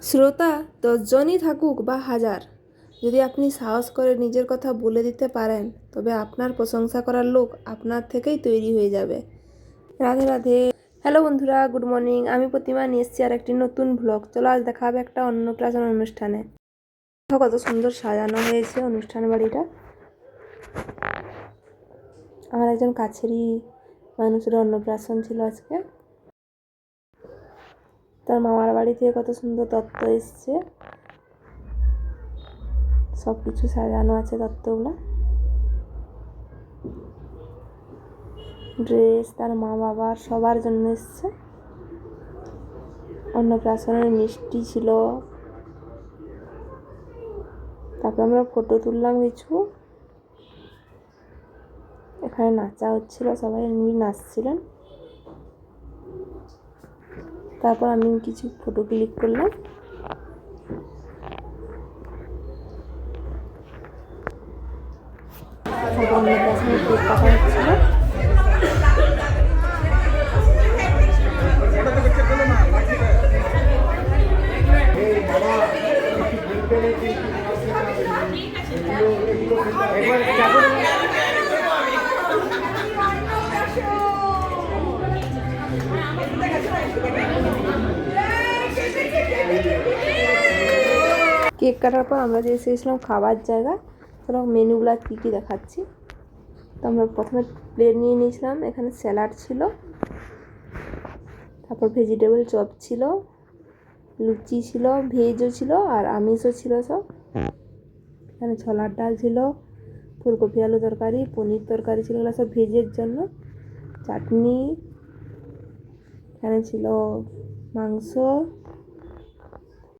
শ্রোতা 10 জনই থাকুক বা হাজার, যদি আপনি সাহস করে নিজের কথা বলে দিতে পারেন, তবে আপনার প্রশংসা করার লোক আপনার থেকেই তৈরি হয়ে যাবে। রাধে রাধে। হ্যালো বন্ধুরা, গুড মর্নিং। আমি প্রতিমা নিয়ে এসেছি আর একটি নতুন ব্লগ। চলো আজ দেখা হবে একটা অন্নপ্রাশন অনুষ্ঠানে। কত সুন্দর সাজানো হয়েছে অনুষ্ঠান বাড়িটা। আমার একজন কাছেরই মানুষের অন্নপ্রাশন ছিল আজকে। তার মামার বাড়ি থেকে কত সুন্দর তত্ত্ব এসছে, সব কিছু সাজানো আছে তত্ত্বগুলো। ড্রেস তার মা বাবার সবার জন্য এসছে। অন্নপ্রাশনের মিষ্টি ছিল। তারপর আমরা ফটো তুললাম কিছু। এখানে নাচা হচ্ছিল, সবাই এমনি নাচছিলেন। তারপর আমি কিছু ফটো ক্লিক করলাম। অন্নপ্রাশনের কেক কাটা হচ্ছিল। কেক কাটার পর আমরা যে এসেছিলাম খাবার জায়গা, ধরো মেনুগুলো কী কী দেখাচ্ছি। তো আমরা প্রথমে প্লেট নিয়ে নিয়েছিলাম। এখানে স্যালাড ছিল, তারপর ভেজিটেবল চপ ছিল, লুচি ছিল, ভেজও ছিল আর আমিষও ছিল সব। এখানে ছোলার ডাল ছিল, ফুলকপি আলু তরকারি, পনির তরকারি ছিল, এগুলো সব ভেজের জন্য। চাটনি, এখানে ছিল মাংস,